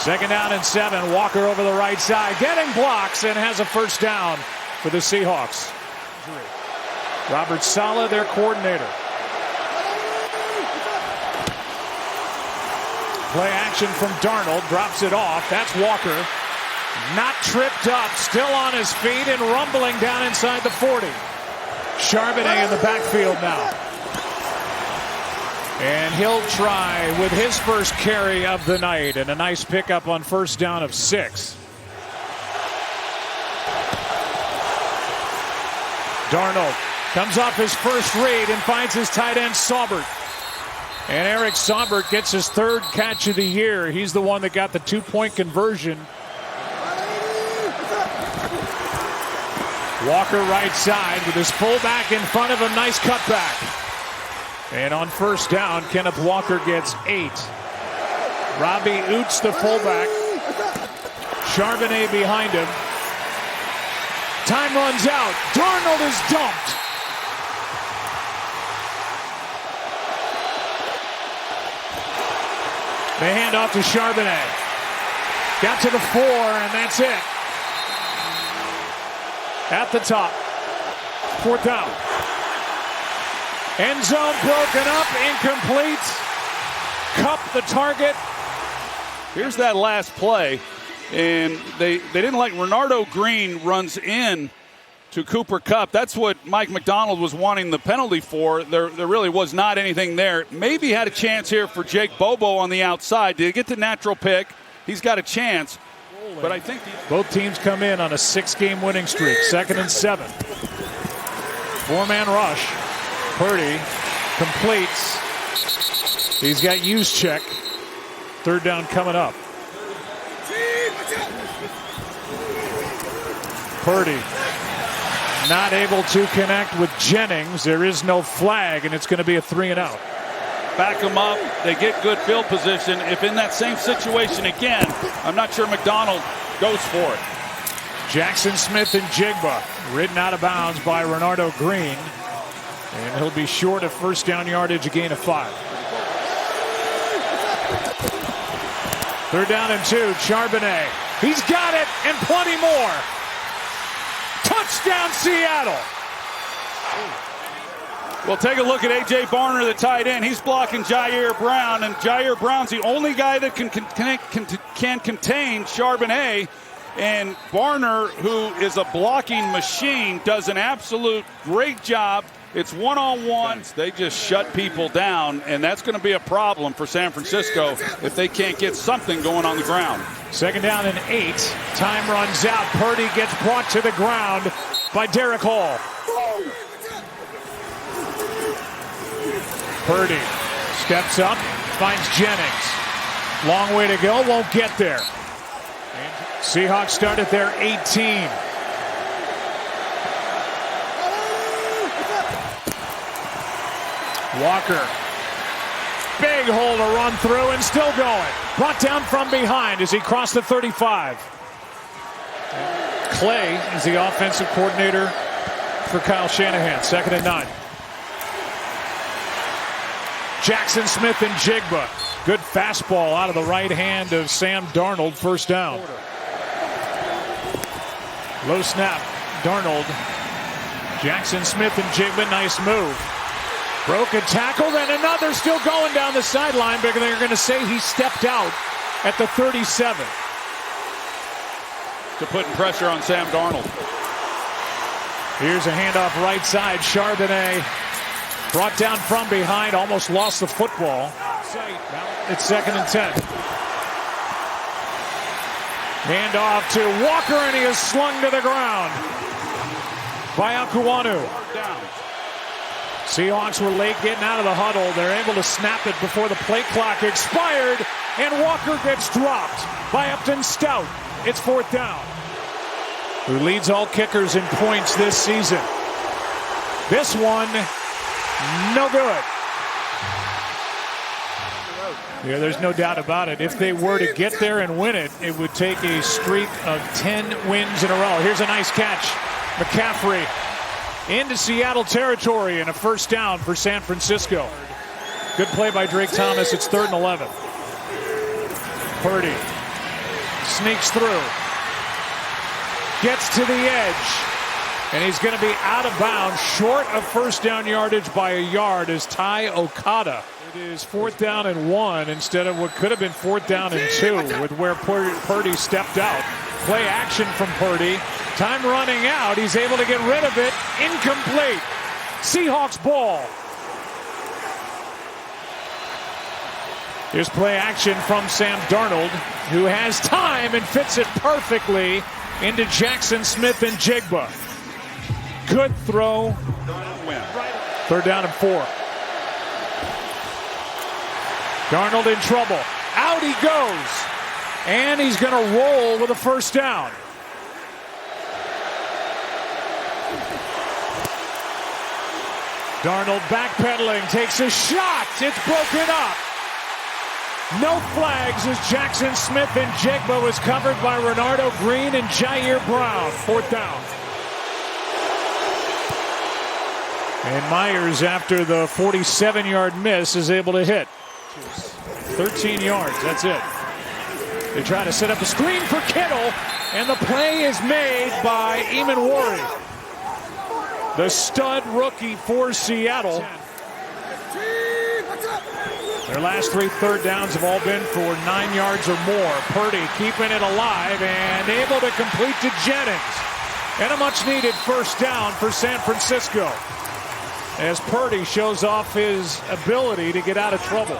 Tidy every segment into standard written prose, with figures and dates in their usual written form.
Second down and 7. Walker over the right side, getting blocks and has a first down for the Seahawks. Robert Saleh, their coordinator. Play action from Darnold, drops it off. That's Walker. Not tripped up, still on his feet and rumbling down inside the 40. Charbonnet in the backfield now. And he'll try with his first carry of the night, and a nice pickup on first down of 6. Darnold comes off his first read and finds his tight end Saubert. And Eric Saubert gets his 3rd catch of the year. He's the one that got the 2-point conversion. Walker right side with his fullback in front of him. Nice cutback. And on first down, Kenneth Walker gets 8. Robbie Oots, the fullback. Charbonnet behind him. Time runs out. Darnold is dumped. They hand off to Charbonnet. Got to the 4, and that's it. At the top. 4th down. End zone broken up, incomplete. Cup the target. Here's that last play, and they didn't like Renardo Green runs in to Cooper Kupp. That's what Mike McDonald was wanting the penalty for. There really was not anything there. Maybe had a chance here for Jake Bobo on the outside. Did he get the natural pick? He's got a chance. But I think both teams come in on a 6-game winning streak. 2nd and 7. 4-man rush. Purdy completes. He's got Juszczyk. 3rd down coming up. Purdy not able to connect with Jennings. There is no flag, and it's going to be a 3-and-out. Back them up. They get good field position. If in that same situation again, I'm not sure McDonald goes for it. Jackson Smith and Jigba ridden out of bounds by Renardo Green. And he'll be short of first down yardage, a gain of 5. 3rd down and 2. Charbonnet. He's got it and plenty more. Touchdown Seattle. Well, take a look at A.J. Barner, the tight end. He's blocking Jair Brown, and Jair Brown's the only guy that can contain Charbonnet. And Barner, who is a blocking machine, does an absolute great job. It's one-on-one. They just shut people down, and that's going to be a problem for San Francisco if they can't get something going on the ground. 2nd down and 8. Time runs out. Purdy gets brought to the ground by Derek Hall. Purdy steps up, finds Jennings. Long way to go, won't get there. Seahawks start at their 18. Walker. Big hole to run through and still going. Brought down from behind as he crossed the 35. Clay is the offensive coordinator for Kyle Shanahan. 2nd and 9. Jackson Smith and Jigba. Good fastball out of the right hand of Sam Darnold. First down. Low snap. Darnold. Jackson Smith and Jigba. Nice move. Broke a tackle, and another still going down the sideline, but they're going to say he stepped out at the 37. To putting pressure on Sam Darnold. Here's a handoff right side. Charbonnet brought down from behind, almost lost the football. It's 2nd and 10. Handoff to Walker, and he is slung to the ground by Akuanu. Seahawks were late getting out of the huddle. They're able to snap it before the play clock expired, and Walker gets dropped by Upton Stout. It's 4th down. Who leads all kickers in points this season. This one, no good. Yeah, there's no doubt about it. If they were to get there and win it, it would take a streak of 10 wins in a row. Here's a nice catch. McCaffrey into Seattle territory and a first down for San Francisco. Good play by Drake Thomas. It's 3rd and 11. Purdy sneaks through. Gets to the edge. And he's going to be out of bounds, short of first down yardage by a yard, as Ty Okada. It is 4th down and 1 instead of what could have been 4th down and 2 with where Purdy stepped out. Play action from Purdy. Time running out. He's able to get rid of it. Incomplete. Seahawks ball. Here's play action from Sam Darnold, who has time and fits it perfectly into Jackson Smith and Jigba. Good throw. 3rd down and 4. Darnold in trouble. Out he goes. And he's going to roll with a first down. Darnold backpedaling, takes a shot. It's broken up. No flags as Jackson Smith and Jigba was covered by Renardo Green and Jair Brown. 4th down. And Myers, after the 47-yard miss, is able to hit. 13 yards, that's it. They try to set up a screen for Kittle, and the play is made by Eamon, the stud rookie for Seattle. Their last 3 third downs have all been for 9 yards or more. Purdy keeping it alive and able to complete to Jennings. And a much-needed first down for San Francisco, as Purdy shows off his ability to get out of trouble.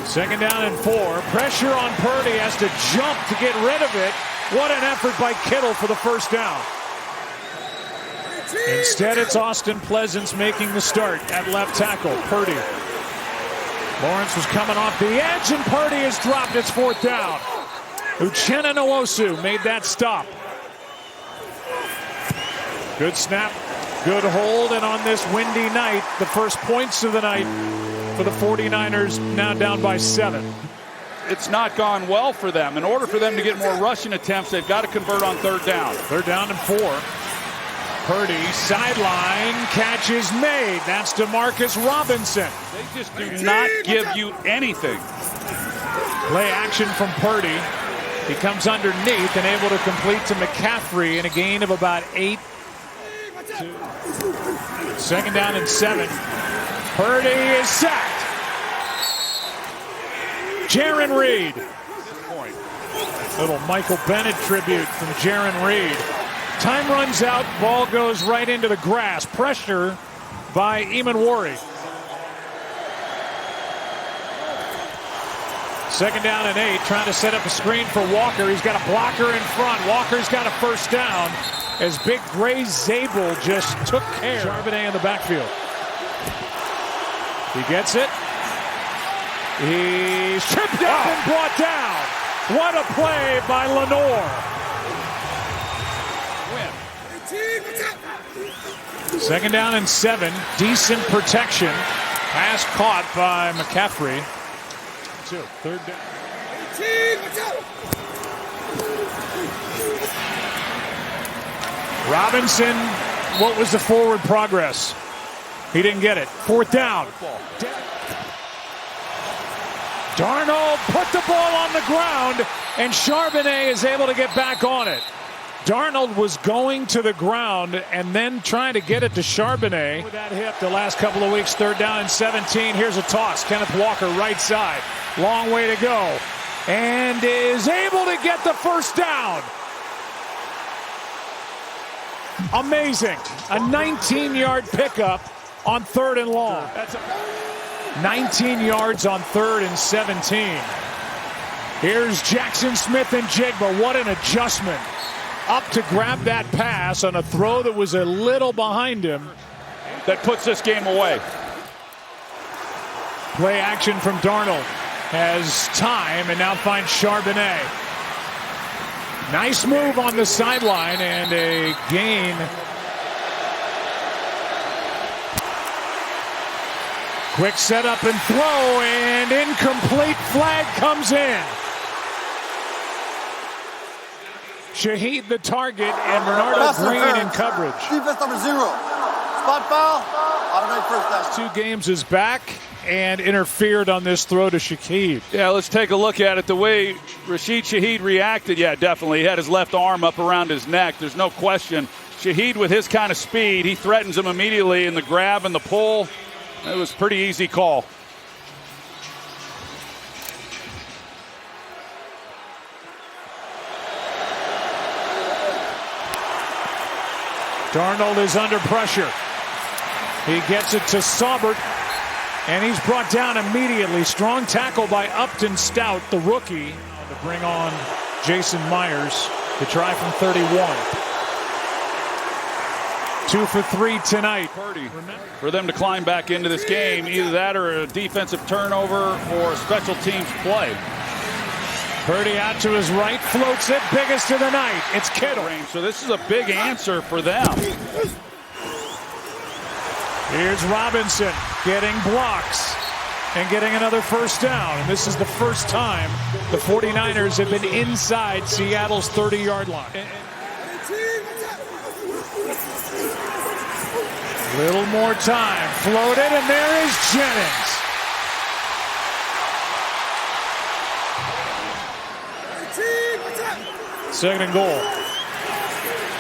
2nd down and 4. Pressure on Purdy, has to jump to get rid of it. What an effort by Kittle for the first down. Instead, it's Austin Pleasance making the start at left tackle. Purdy. Lawrence was coming off the edge, and Purdy has dropped. It's 4th down. Uchenna Nwosu made that stop. Good snap, good hold, and on this windy night, the first points of the night for the 49ers, now down by 7. It's not gone well for them. In order for them to get more rushing attempts, they've got to convert on 3rd down. 3rd down and 4. Purdy, sideline, catch is made. That's DeMarcus Robinson. They just do not give you anything. Play action from Purdy. He comes underneath and able to complete to McCaffrey in a gain of about 8. 2nd down and 7. Purdy is sacked. Jaron Reed. Little Michael Bennett tribute from Jaron Reed. Time runs out. Ball goes right into the grass. Pressure by Eamon. 2nd down and 8. Trying to set up a screen for Walker. He's got a blocker in front. Walker's got a first down, as Big Gray Zabel just took care. Charbonnet in the backfield. He gets it. He's tripped up and brought down. What a play by Lenore. 2nd down and 7. Decent protection. Pass caught by McCaffrey. 3rd down. Robinson, what was the forward progress? He didn't get it. 4th down. Darnold put the ball on the ground, and Charbonnet is able to get back on it. Darnold was going to the ground and then trying to get it to Charbonnet. With that hip the last couple of weeks. 3rd down and 17. Here's a toss. Kenneth Walker right side. Long way to go. And is able to get the first down. Amazing. A 19-yard pickup on 3rd and long. That's 19 yards on 3rd and 17. Here's Jackson Smith and Jigba. What an adjustment. Up to grab that pass on a throw that was a little behind him. That puts this game away. Play action from Darnold. Has time and now finds Charbonnet. Nice move on the sideline and a gain. Quick setup and throw, and incomplete. Flag comes in. Shaheed the target, and Renardo Green in coverage. Defense number 0. Spot foul. Automatic first down. 2 games is back. and interfered on this throw to Shaheed. Yeah, let's take a look at it. The way Rashid Shaheed reacted, yeah, definitely. He had his left arm up around his neck. There's no question. Shaheed, with his kind of speed, he threatens him immediately in the grab and the pull. It was a pretty easy call. Darnold is under pressure. He gets it to Saubert, and he's brought down immediately. Strong tackle by Upton Stout, the rookie, to bring on Jason Myers to try from 31. 2 for 3 tonight. Purdy, for them to climb back into this game, either that or a defensive turnover or a special teams play. Purdy out to his right, floats it, biggest of the night. It's Kittle. So this is a big answer for them. Here's Robinson getting blocks and getting another first down. And this is the first time the 49ers have been inside Seattle's 30-yard line. Little more time. Floated, and there is Jennings. Second and goal.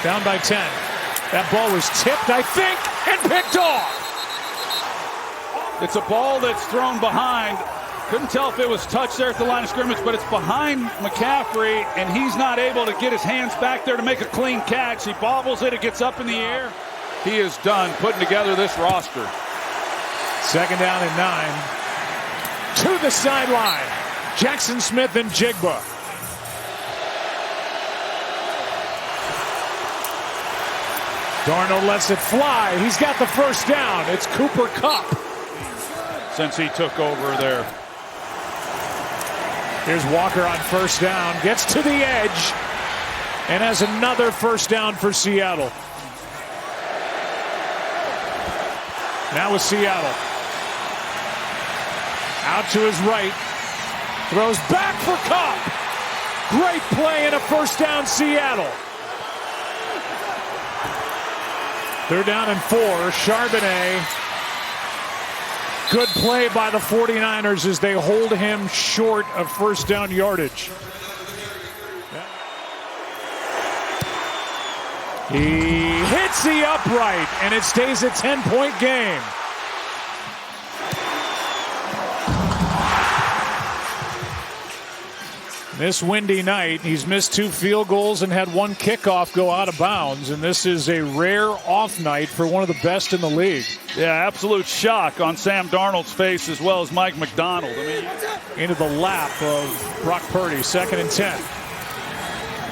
Down by 10. That ball was tipped, I think, and picked off. It's a ball that's thrown behind. Couldn't tell if it was touched there at the line of scrimmage, but it's behind McCaffrey, and he's not able to get his hands back there to make a clean catch. He bobbles it, it gets up in the air. He is done putting together this roster. Second down and 9. To the sideline. Jackson Smith and Jigba. Darnold lets it fly. He's got the first down. It's Cooper Kupp. Since he took over there. Here's Walker on first down. Gets to the edge. And has another first down for Seattle. Now with Seattle. Out to his right. Throws back for Kupp. Great play and a first down, Seattle. They're down and 4. Charbonnet. Good play by the 49ers as they hold him short of first down yardage. He hits the upright, and it stays a 10-point game. This windy night, he's missed 2 field goals and had 1 kickoff go out of bounds, and this is a rare off night for one of the best in the league. Yeah, absolute shock on Sam Darnold's face as well as Mike McDonald. Into the lap of Brock Purdy, 2nd and 10.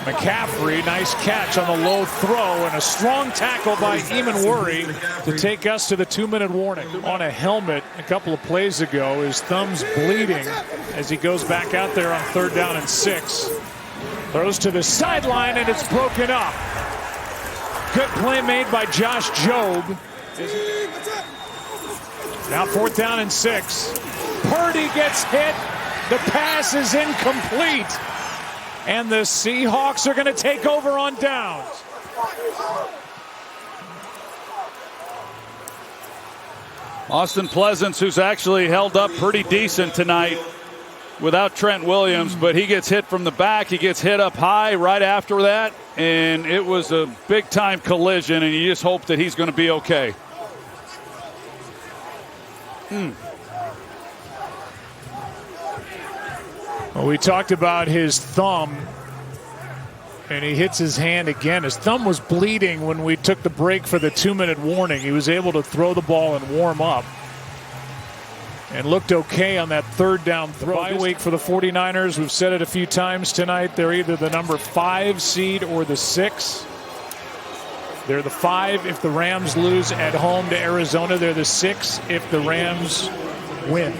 McCaffrey, nice catch on the low throw, and a strong tackle by Eamon Worry to take us to the 2-minute warning. On a helmet a couple of plays ago, his thumb's bleeding as he goes back out there on 3rd down and 6. Throws to the sideline, and it's broken up. Good play made by Josh Jobe. Now 4th down and 6. Purdy gets hit. The pass is incomplete. And the Seahawks are going to take over on downs. Austin Pleasance, who's actually held up pretty decent tonight without Trent Williams, but he gets hit from the back. He gets hit up high right after that, and it was a big-time collision, and you just hope that he's going to be okay. Well, we talked about his thumb, and he hits his hand again. His thumb was bleeding when we took the break for the 2-minute warning. He was able to throw the ball and warm up and looked okay on that 3rd down throw. Bye week for the 49ers. We've said it a few times tonight. They're either the number 5 seed or the 6. They're the 5 if the Rams lose at home to Arizona. They're the 6 if the Rams win.